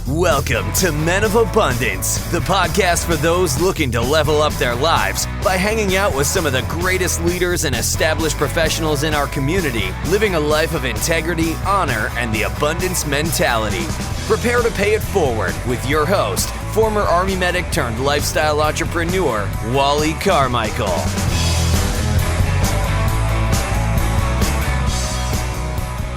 Welcome to Men of Abundance, the podcast for those looking to level up their lives by hanging out with some of the greatest leaders and established professionals in our community, living a life of integrity, honor, and the abundance mentality. Prepare to pay it forward with your host, former Army medic turned lifestyle entrepreneur, Wally Carmichael.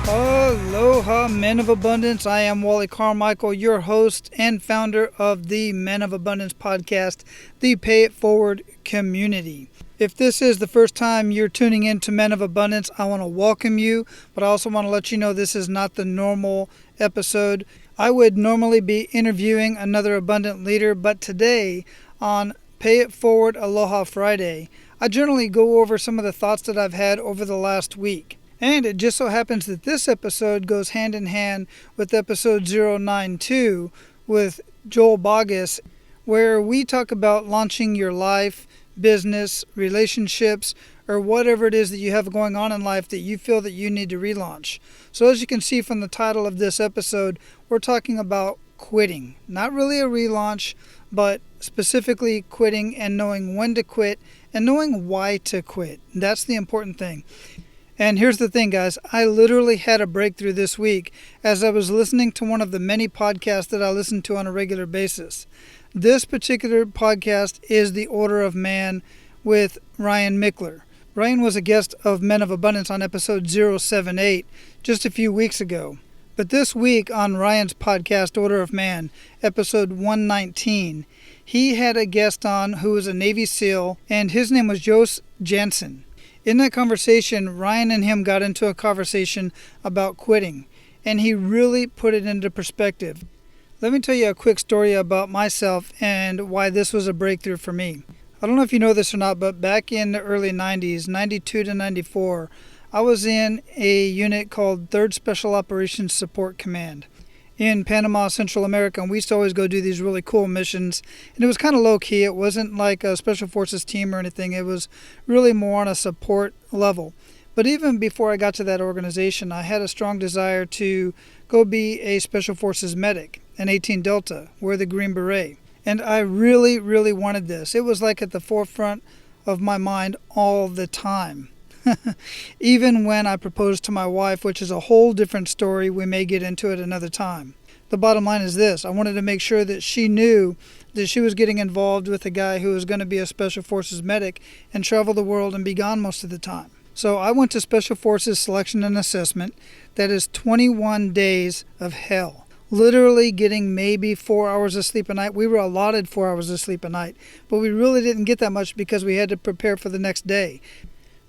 Aloha Men of Abundance. I am Wally Carmichael, your host and founder of the Men of Abundance podcast, the Pay It Forward community. If this is the first time you're tuning in to Men of Abundance, I want to welcome you, but I also want to let you know this is not the normal episode. I would normally be interviewing another abundant leader, but today on Pay It Forward Aloha Friday, I generally go over some of the thoughts that I've had over the last week. And it just so happens that this episode goes hand in hand with episode 092 with Joel Boggess, where we talk about launching your life, business, relationships, or whatever it is that you have going on in life that you feel that you need to relaunch. So as you can see from the title of this episode, we're talking about quitting. Not really a relaunch, but specifically quitting and knowing when to quit and knowing why to quit. That's the important thing. And here's the thing, guys. I literally had a breakthrough this week as I was listening to one of the many podcasts that I listen to on a regular basis. This particular podcast is The Order of Man with Ryan Michler. Ryan was a guest of Men of Abundance on episode 078 just a few weeks ago. But this week on Ryan's podcast, Order of Man, episode 119, he had a guest on who was a Navy SEAL, and his name was Joost Janssen. In that conversation, Ryan and him got into a conversation about quitting, and he really put it into perspective. Let me tell you a quick story about myself and why this was a breakthrough for me. I don't know if you know this or not, but back in the early 90s, 92 to 94, I was in a unit called 3rd Special Operations Support Command in Panama, Central America, and we used to always go do these really cool missions, and it was kind of low-key. It wasn't like a Special Forces team or anything. It was really more on a support level. But even before I got to that organization, I had a strong desire to go be a Special Forces medic, an 18 Delta, wear the Green Beret, and I really, really wanted this. It was like at the forefront of my mind all the time. Even when I proposed to my wife, which is a whole different story, we may get into it another time. The bottom line is this: I wanted to make sure that she knew that she was getting involved with a guy who was going to be a Special Forces medic and travel the world and be gone most of the time. So I went to Special Forces Selection and Assessment. That is 21 days of hell. Literally getting maybe 4 hours of sleep a night. We were allotted 4 hours of sleep a night, but we really didn't get that much because we had to prepare for the next day.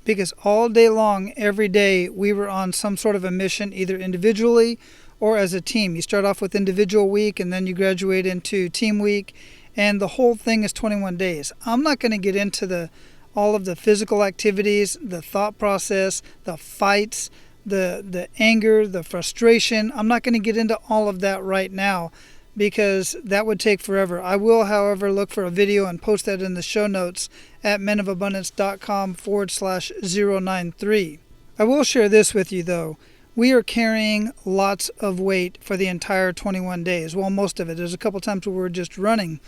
Because all day long, every day, we were on some sort of a mission, either individually or as a team. You start off with individual week, and then you graduate into team week, and the whole thing is 21 days. I'm not going to get into all of the physical activities, the thought process, the fights, the anger, the frustration. I'm not going to get into all of that right now, because that would take forever. I will, however, look for a video and post that in the show notes at menofabundance.com/093. I will share this with you, though. We are carrying lots of weight for the entire 21 days. Well, most of it. There's a couple times where we're just running,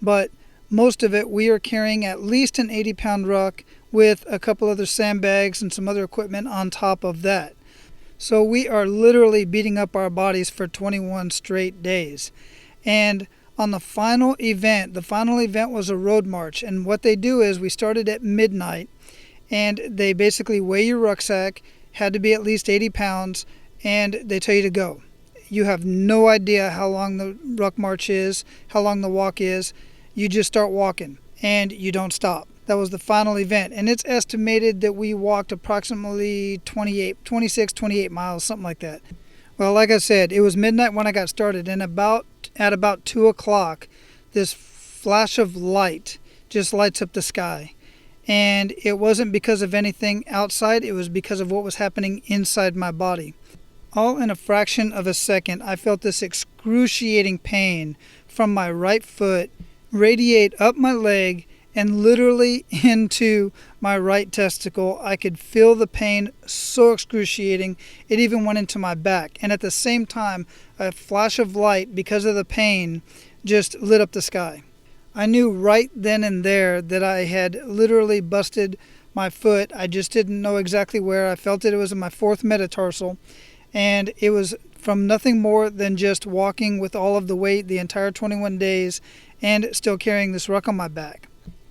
but most of it we are carrying at least an 80-pound ruck with a couple other sandbags and some other equipment on top of that. So we are literally beating up our bodies for 21 straight days. And on the final event was a road march. And what they do is we started at midnight, and they basically weigh your rucksack, had to be at least 80 pounds, and they tell you to go. You have no idea how long the ruck march is, how long the walk is. You just start walking, and you don't stop. That was the final event. And it's estimated that we walked approximately 26, 28 miles, something like that. Well, like I said, it was midnight when I got started, and at about 2 o'clock, this flash of light just lights up the sky. And it wasn't because of anything outside, it was because of what was happening inside my body. All in a fraction of a second, I felt this excruciating pain from my right foot radiate up my leg and literally into my right testicle. I could feel the pain so excruciating. It even went into my back. And at the same time, a flash of light, because of the pain, just lit up the sky. I knew right then and there that I had literally busted my foot. I just didn't know exactly where. I felt it was in my fourth metatarsal, and it was from nothing more than just walking with all of the weight the entire 21 days and still carrying this ruck on my back.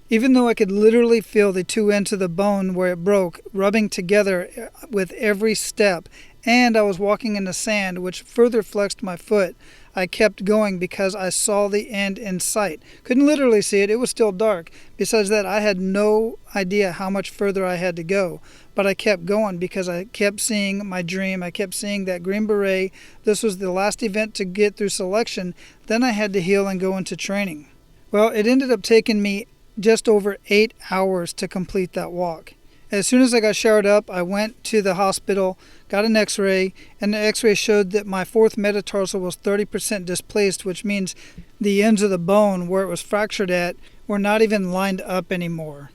Even though I could literally feel the two ends of the bone where it broke rubbing together with every step, and I was walking in the sand, which further flexed my foot, I kept going because I saw the end in sight. Couldn't literally see it. It was still dark. Besides that, I had no idea how much further I had to go. But I kept going because I kept seeing my dream. I kept seeing that Green Beret. This was the last event to get through selection. Then I had to heal and go into training. Well, it ended up taking me just over 8 hours to complete that walk. As soon as I got showered up, I went to the hospital, got an x-ray, and the x-ray showed that my fourth metatarsal was 30% displaced, which means the ends of the bone where it was fractured at were not even lined up anymore.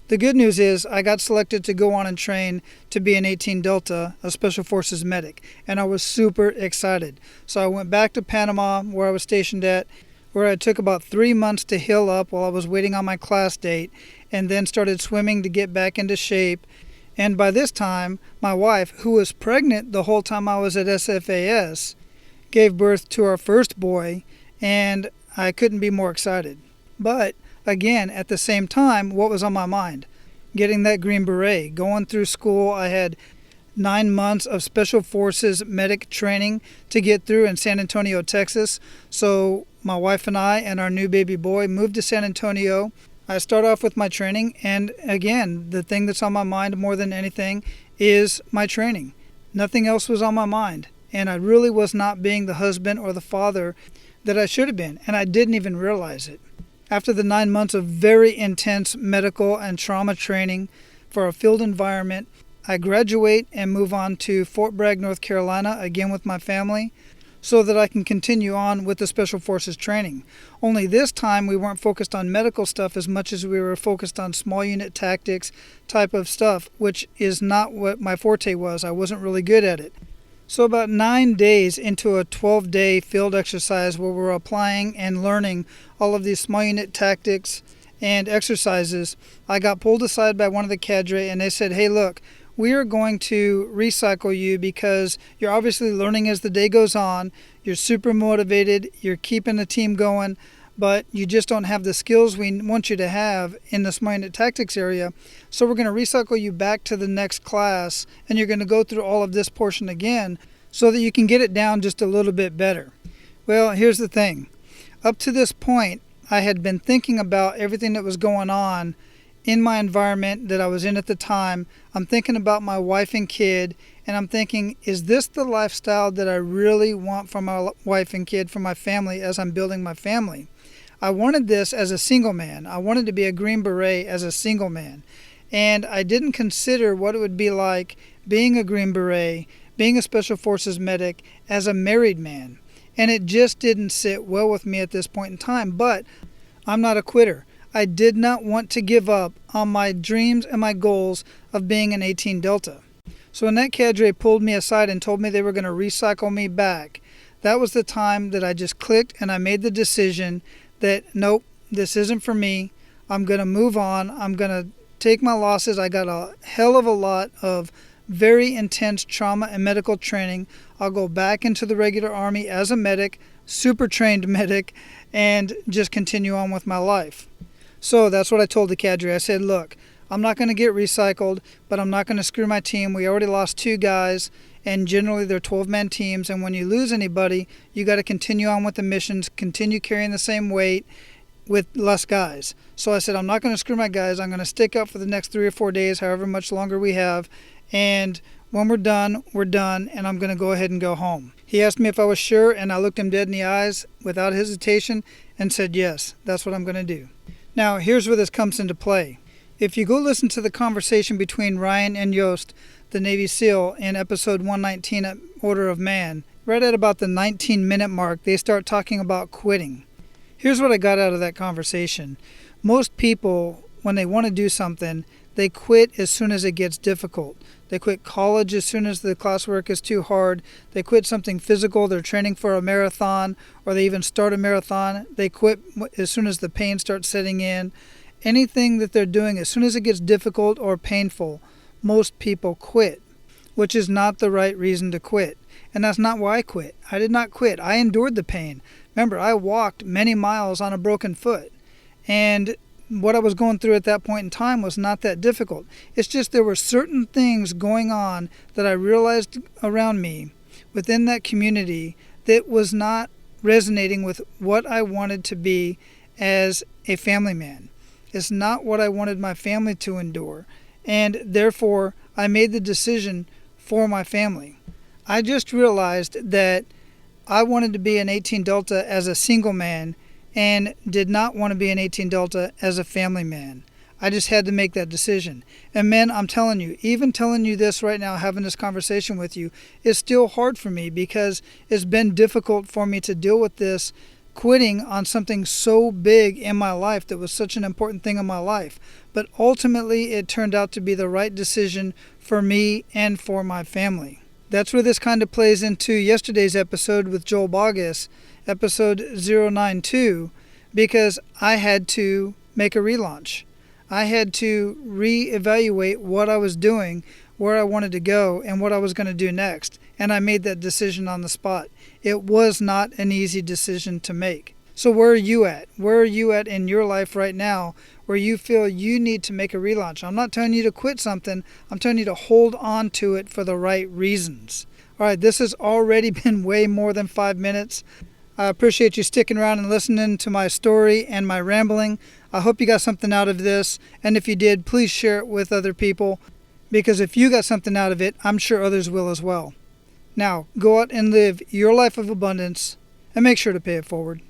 The good news is I got selected to go on and train to be an 18 Delta, a Special Forces medic, and I was super excited. So I went back to Panama, where I was stationed at, where I took about 3 months to heal up while I was waiting on my class date, and then started swimming to get back into shape. And by this time, my wife, who was pregnant the whole time I was at SFAS, gave birth to our first boy, and I couldn't be more excited. But again, at the same time, what was on my mind? Getting that Green Beret, going through school. I had 9 months of Special Forces medic training to get through in San Antonio, Texas. So my wife and I and our new baby boy moved to San Antonio. I start off with my training, and again, the thing that's on my mind more than anything is my training. Nothing else was on my mind, and I really was not being the husband or the father that I should have been, and I didn't even realize it. After the 9 months of very intense medical and trauma training for a field environment, I graduate and move on to Fort Bragg, North Carolina, again with my family, so that I can continue on with the Special Forces training. Only this time we weren't focused on medical stuff as much as we were focused on small unit tactics type of stuff, which is not what my forte was. I wasn't really good at it. So about 9 days into a 12-day field exercise where we're applying and learning all of these small unit tactics and exercises, I got pulled aside by one of the cadre, and they said, "Hey, look, we are going to recycle you because you're obviously learning as the day goes on. You're super motivated. You're keeping the team going, but you just don't have the skills we want you to have in the small unit tactics area. So we're going to recycle you back to the next class, and you're going to go through all of this portion again so that you can get it down just a little bit better." Well, here's the thing. Up to this point, I had been thinking about everything that was going on in my environment that I was in at the time. I'm thinking about my wife and kid, and I'm thinking, is this the lifestyle that I really want for my wife and kid, for my family as I'm building my family? I wanted this as a single man. I wanted to be a Green Beret as a single man. And I didn't consider what it would be like being a Green Beret, being a Special Forces medic as a married man. And it just didn't sit well with me at this point in time. But I'm not a quitter. I did not want to give up on my dreams and my goals of being an 18 Delta. So when that cadre pulled me aside and told me they were going to recycle me back, that was the time that I just clicked and I made the decision that, nope, this isn't for me. I'm going to move on. I'm going to take my losses. I got a hell of a lot of very intense trauma and medical training. I'll go back into the regular Army as a medic, super trained medic, and just continue on with my life. So that's what I told the cadre. I said, look, I'm not going to get recycled, but I'm not going to screw my team. We already lost 2 guys, and generally they're 12-man teams. And when you lose anybody, you got to continue on with the missions, continue carrying the same weight with less guys. So I said, I'm not going to screw my guys. I'm going to stick up for the next 3 or 4 days, however much longer we have. And when we're done, and I'm going to go ahead and go home. He asked me if I was sure, and I looked him dead in the eyes without hesitation and said, yes, that's what I'm going to do. Now, here's where this comes into play. If you go listen to the conversation between Ryan and Joost, the Navy SEAL, in episode 119 at Order of Man, right at about the 19-minute mark, they start talking about quitting. Here's what I got out of that conversation. Most people, when they want to do something, they quit as soon as it gets difficult. They quit college as soon as the classwork is too hard. They quit something physical. They're training for a marathon, or they even start a marathon. They quit as soon as the pain starts setting in. Anything that they're doing, as soon as it gets difficult or painful, most people quit, which is not the right reason to quit. And that's not why I quit. I did not quit. I endured the pain. Remember, I walked many miles on a broken foot. And what I was going through at that point in time was not that difficult. It's just there were certain things going on that I realized around me within that community that was not resonating with what I wanted to be as a family man. It's not what I wanted my family to endure. And therefore, I made the decision for my family. I just realized that I wanted to be an 18 Delta as a single man and did not want to be an 18 Delta as a family man. I just had to make that decision. And men, I'm telling you, even telling you this right now, having this conversation with you, is still hard for me because it's been difficult for me to deal with this, quitting on something so big in my life that was such an important thing in my life. But ultimately, it turned out to be the right decision for me and for my family. That's where this kind of plays into yesterday's episode with Joel Boggess, episode 092, because I had to make a relaunch. I had to reevaluate what I was doing, where I wanted to go, and what I was going to do next. And I made that decision on the spot. It was not an easy decision to make. So where are you at? Where are you at in your life right now where you feel you need to make a relaunch? I'm not telling you to quit something. I'm telling you to hold on to it for the right reasons. All right, this has already been way more than 5 minutes. I appreciate you sticking around and listening to my story and my rambling. I hope you got something out of this. And if you did, please share it with other people. Because if you got something out of it, I'm sure others will as well. Now, go out and live your life of abundance and make sure to pay it forward.